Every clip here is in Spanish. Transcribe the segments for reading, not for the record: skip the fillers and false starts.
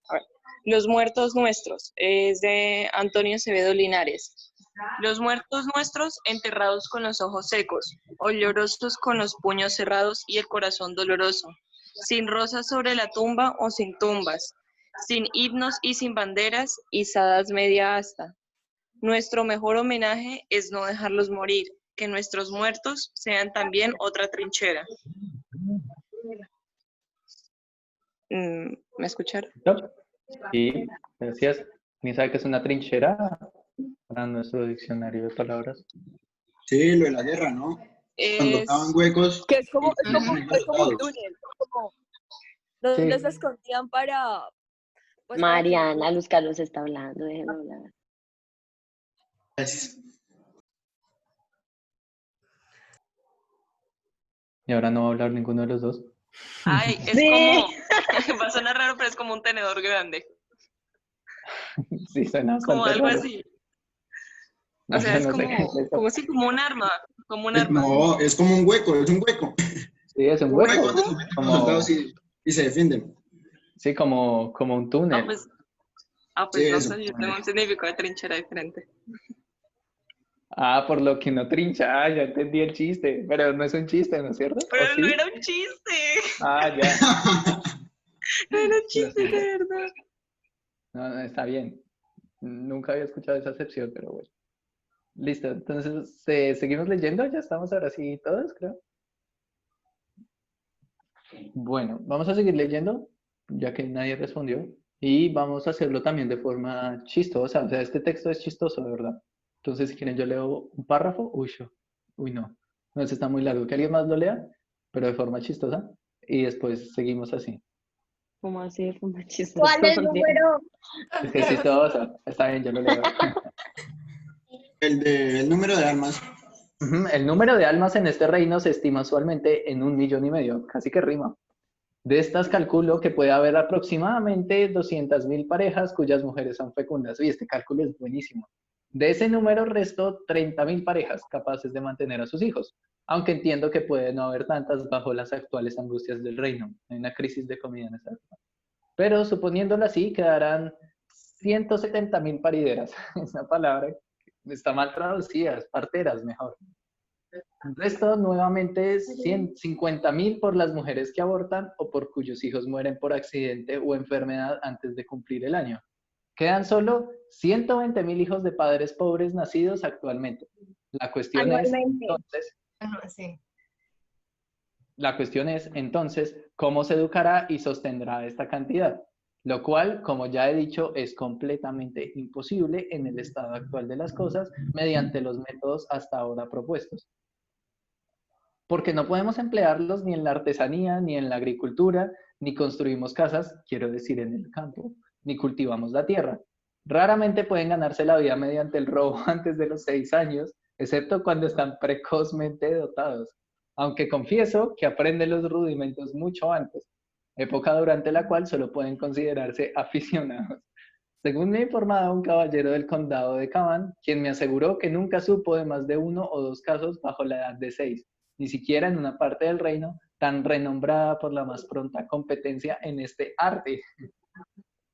A ver, Los muertos nuestros, es de Antonio Acevedo Linares. Los muertos nuestros enterrados con los ojos secos, olorosos con los puños cerrados y el corazón doloroso, sin rosas sobre la tumba o sin tumbas, sin himnos y sin banderas, izadas media asta. Nuestro mejor homenaje es no dejarlos morir, que nuestros muertos sean también otra trinchera. ¿Me escucharon? ¿No? Sí, gracias. ¿Ni sabe qué es una trinchera para nuestro diccionario de palabras? Sí, lo de la guerra, ¿no? Cuando estaban Es... huecos. Que es como un soldados. túnel, como donde se escondían para... Pues, Mariana, Luz Carlos está hablando, déjenme hablar. Gracias. Y ahora no va a hablar ninguno de los dos. Ay, es Sí. como... Va a sonar raro, pero es como un tenedor grande. Sí, suena Como bastante algo raro. así. No, O sea, yo es no sé como, qué es eso. como si, como un arma. Como un arma. No, es como un hueco, es un hueco. Sí, es un Un hueco. hueco donde se meten los Como, soldados y se defienden. sí, como un túnel. Pues Sí, no eso. sé, yo tengo un significado de trinchera diferente. Ah, por lo que no trincha. Ah, ya entendí el chiste. Pero no es un chiste, ¿no es cierto? ¿O Pero no sí? era un chiste. Ah, ya. No era un Lo chiste, siento. de verdad. No, no, está bien. Nunca había escuchado esa acepción, pero bueno. Listo, entonces, ¿seguimos leyendo? Ya estamos ahora sí todos, creo. Bueno, vamos a seguir leyendo, ya que nadie respondió. Y vamos a hacerlo también de forma chistosa. O sea, este texto es chistoso, de verdad. Entonces, si quieren, yo leo un párrafo. Uy, no. No, ese está muy largo. Que alguien más lo lea, pero de forma chistosa. Y después seguimos así. ¿Cómo así? ¿Cómo chistoso? ¿Cuál es el número? Es que es chistoso. Está bien, yo lo leo. El número de armas. Ujú, el número de almas en este reino se estima usualmente en 1,5 millones, casi que rima. De estas calculo que puede haber aproximadamente 200.000 parejas cuyas mujeres son fecundas. Y este cálculo es buenísimo. De ese número resto 30.000 parejas capaces de mantener a sus hijos, aunque entiendo que puede no haber tantas bajo las actuales angustias del reino. Hay una crisis de comida en esta época. Pero suponiéndolo así, quedarán 170.000 parideras. Esa palabra está mal traducida, es parteras mejor. El resto, nuevamente, 150.000 por las mujeres que abortan o por cuyos hijos mueren por accidente o enfermedad antes de cumplir el año. Quedan solo 120.000 hijos de padres pobres nacidos actualmente. La cuestión Anualmente. es entonces cómo se educará y sostendrá esta cantidad, lo cual, como ya he dicho, es completamente imposible en el estado actual de las cosas mediante los métodos hasta ahora propuestos. Porque no podemos emplearlos ni en la artesanía, ni en la agricultura, ni construimos casas, quiero decir en el campo, ni cultivamos la tierra. Raramente pueden ganarse la vida mediante el robo antes de los 6 años, excepto cuando están precozmente dotados. Aunque confieso que aprenden los rudimentos mucho antes, época durante la cual solo pueden considerarse aficionados. Según me ha informado un caballero del condado de Cavan, quien me aseguró que nunca supo de más de 1 o 2 casos bajo la edad de 6, ni siquiera en una parte del reino tan renombrada por la más pronta competencia en este arte.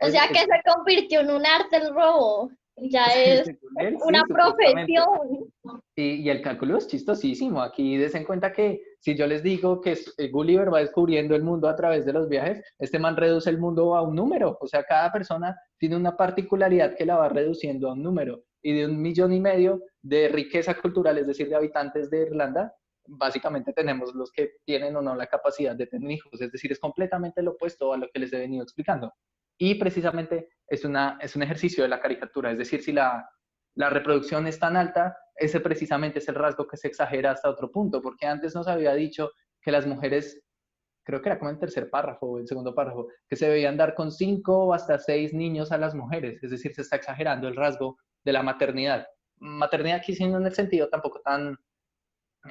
O sea que se convirtió en un arte el robo. Ya es Según él, sí, una supuestamente. profesión. Y el cálculo es chistosísimo. Aquí des en cuenta que si yo les digo que Gulliver va descubriendo el mundo a través de los viajes, este man reduce el mundo a un número. O sea, cada persona tiene una particularidad que la va reduciendo a un número. Y de 1,5 millones de riqueza cultural, es decir, de habitantes de Irlanda, básicamente tenemos los que tienen o no la capacidad de tener hijos. Es decir, es completamente lo opuesto a lo que les he venido explicando. Y precisamente es un ejercicio de la caricatura. Es decir, si la reproducción es tan alta, ese precisamente es el rasgo que se exagera hasta otro punto, porque antes nos había dicho que las mujeres, creo que era como el tercer párrafo o el segundo párrafo, que se debían dar con 5 o hasta 6 niños a las mujeres, es decir, se está exagerando el rasgo de la maternidad. Maternidad aquí siendo en el sentido tampoco tan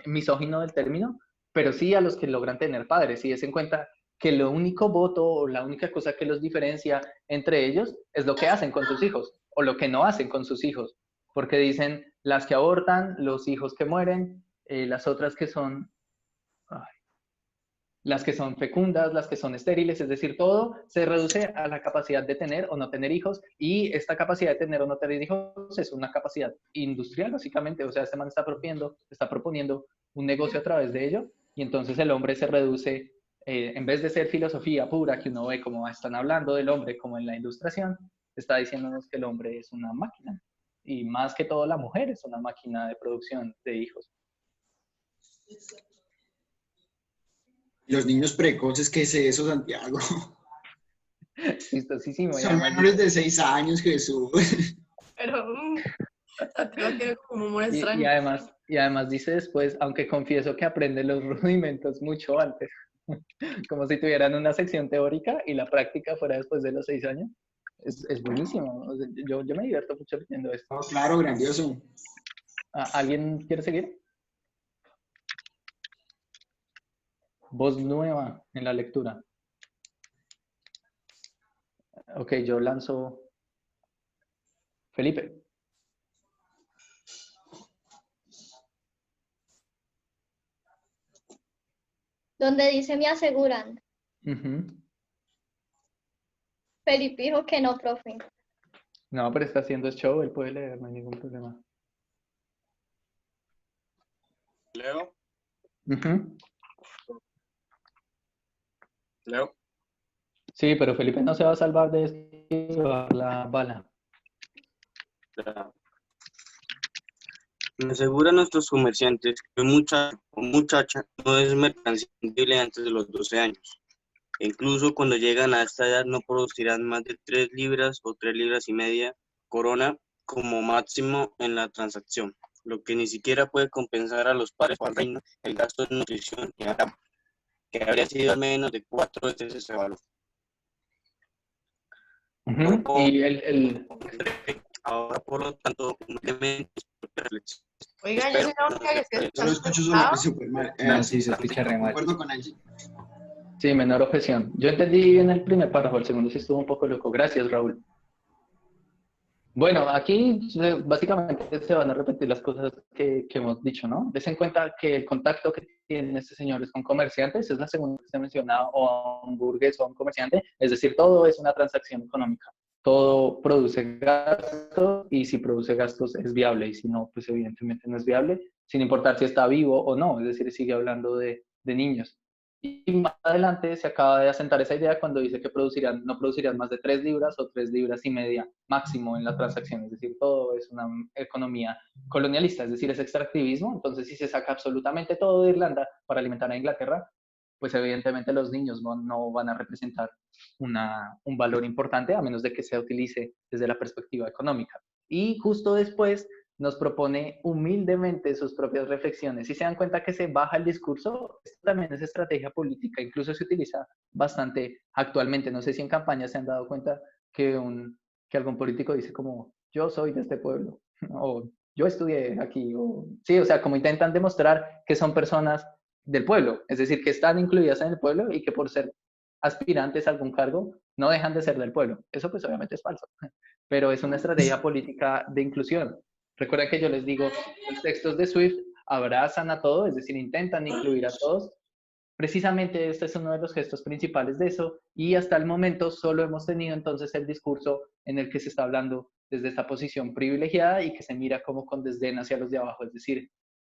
misógino del término, pero sí a los que logran tener padres, y es en cuenta que lo único voto o la única cosa que los diferencia entre ellos es lo que hacen con sus hijos o lo que no hacen con sus hijos, porque dicen las que abortan, los hijos que mueren, las otras que son, las que son fecundas, las que son estériles, es decir, todo se reduce a la capacidad de tener o no tener hijos, y esta capacidad de tener o no tener hijos es una capacidad industrial, básicamente. O sea, este man está proponiendo un negocio a través de ello, y entonces el hombre se reduce, en vez de ser filosofía pura que uno ve como están hablando del hombre como en la ilustración, está diciéndonos que el hombre es una máquina, y más que todo la mujer es una máquina de producción de hijos. Los niños precoces, ¿qué es eso, Santiago? Chistosísimo. Son menores de 6 años, Jesús. Pero Santiago tiene como un humor extraño. Y además dice después, aunque confieso que aprende los rudimentos mucho antes, como si tuvieran una sección teórica y la práctica fuera después de los 6 años. Es buenísimo. O sea, yo me divierto mucho leyendo esto. Oh, claro, grandioso. ¿Alguien quiere seguir? Voz nueva en la lectura. Ok, yo lanzo. Felipe. Donde dice me aseguran. Felipe dijo que no, profe. No, pero está haciendo show, él puede leer, no hay ningún problema. ¿Leo? ¿Leo? Sí, pero Felipe no se va a salvar de esquivar la bala. Ya. Me aseguran nuestros comerciantes que un muchacho o muchacha no es mercancía vendible antes de los 12 años. E incluso cuando llegan a esta edad no producirán más de 3 libras o 3 libras y media corona como máximo en la transacción, lo que ni siquiera puede compensar a los padres o al reino el gasto de nutrición y agua, que habría sido al menos de 4 veces ese valor. Y ahora, por lo tanto, humildemente, Oiga, yo no creo que Yo lo escucho súper mal. Sí, se escucha re mal. Acuerdo con Angie. Sí, menor objeción. Yo entendí bien el primer párrafo, el segundo sí estuvo un poco loco. Gracias, Raúl. Bueno, aquí básicamente se van a repetir las cosas que hemos dicho, ¿no? Des en cuenta que el contacto que tiene este señor es con comerciantes, es la segunda que se menciona, o a un burgués o a un comerciante, es decir, todo es una transacción económica. Todo produce gastos, y si produce gastos es viable, y si no, pues evidentemente no es viable, sin importar si está vivo o no, es decir, sigue hablando de niños. Y más adelante se acaba de asentar esa idea cuando dice que no producirían más de 3 libras o 3 libras y media máximo en la transacción, es decir, todo es una economía colonialista, es decir, es extractivismo. Entonces, si se saca absolutamente todo de Irlanda para alimentar a Inglaterra, pues evidentemente los niños no van a representar un valor importante, a menos de que se utilice desde la perspectiva económica. Y justo después nos propone humildemente sus propias reflexiones. Si se dan cuenta que se baja el discurso, esto también es estrategia política, incluso se utiliza bastante actualmente. No sé si en campaña se han dado cuenta que algún político dice como, yo soy de este pueblo, o yo estudié aquí, sí, o sea, como intentan demostrar que son personas del pueblo, es decir, que están incluidas en el pueblo y que por ser aspirantes a algún cargo no dejan de ser del pueblo. Eso pues obviamente es falso, pero es una estrategia política de inclusión. Recuerden que yo les digo, los textos de Swift abrazan a todos, es decir, intentan incluir a todos. Precisamente este es uno de los gestos principales de eso, y hasta el momento solo hemos tenido entonces el discurso en el que se está hablando desde esta posición privilegiada y que se mira como con desdén hacia los de abajo, es decir,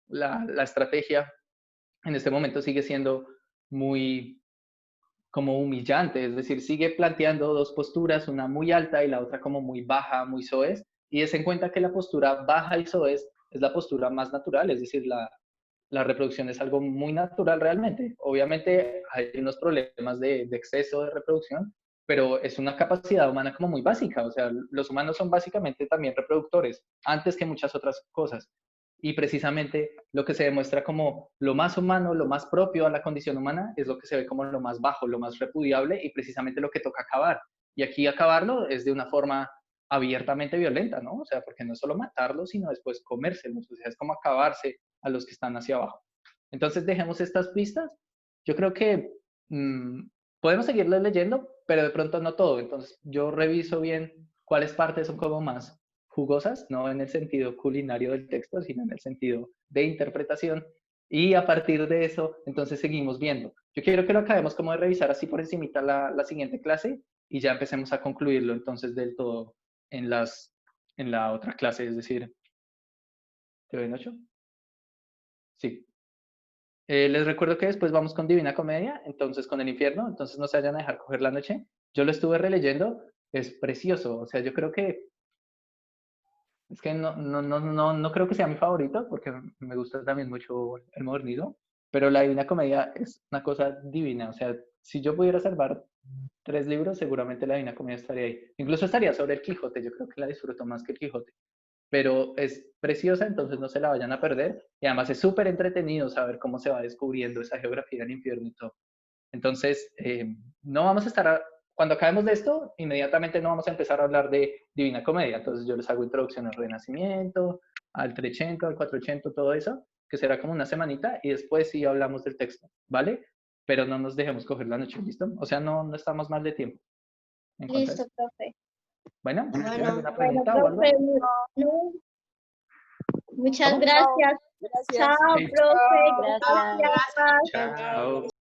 la estrategia en este momento sigue siendo muy como humillante, es decir, sigue planteando dos posturas, una muy alta y la otra como muy baja, muy soez, y des en cuenta que la postura baja y soez es la postura más natural, es decir, la reproducción es algo muy natural realmente. Obviamente hay unos problemas de exceso de reproducción, pero es una capacidad humana como muy básica, o sea, los humanos son básicamente también reproductores, antes que muchas otras cosas. Y precisamente lo que se demuestra como lo más humano, lo más propio a la condición humana, es lo que se ve como lo más bajo, lo más repudiable, y precisamente lo que toca acabar. Y aquí acabarlo es de una forma abiertamente violenta, ¿no? O sea, porque no es solo matarlos, sino después comérselos, o sea, es como acabarse a los que están hacia abajo. Entonces, dejemos estas pistas. Yo creo que podemos seguirlas leyendo, pero de pronto no todo. Entonces, yo reviso bien cuáles partes son como más jugosas, no en el sentido culinario del texto, sino en el sentido de interpretación, Y a partir de eso, entonces seguimos viendo. Yo quiero que lo acabemos como de revisar así por encimita la siguiente clase y ya empecemos a concluirlo entonces del todo en la otra clase, es decir, ¿te ven 8? Sí. Les recuerdo que después vamos con Divina Comedia, entonces con el infierno, entonces no se vayan a dejar coger la noche. Yo lo estuve releyendo, es precioso, o sea, yo creo que es que no creo que sea mi favorito, porque me gusta también mucho el modernismo, pero la Divina Comedia es una cosa divina, o sea, si yo pudiera salvar 3 libros, seguramente la Divina Comedia estaría ahí. Incluso estaría sobre el Quijote, yo creo que la disfruto más que el Quijote, pero es preciosa, entonces no se la vayan a perder, y además es súper entretenido saber cómo se va descubriendo esa geografía del infierno y todo. Entonces, no vamos a estar, cuando acabemos de esto, inmediatamente no vamos a empezar a hablar de Divina Comedia. Entonces yo les hago introducción al Renacimiento, al Trecento, al Quattrocento, todo eso, que será como una semanita, y después sí hablamos del texto, ¿vale? Pero no nos dejemos coger la noche, ¿listo? O sea, no estamos mal de tiempo. Listo, profe. Bueno, Bueno, ¿alguna Bueno, pregunta o algo? profe, no. Muchas ¿Cómo? gracias. gracias. Chao, Sí. profe. Gracias. Gracias. Chao.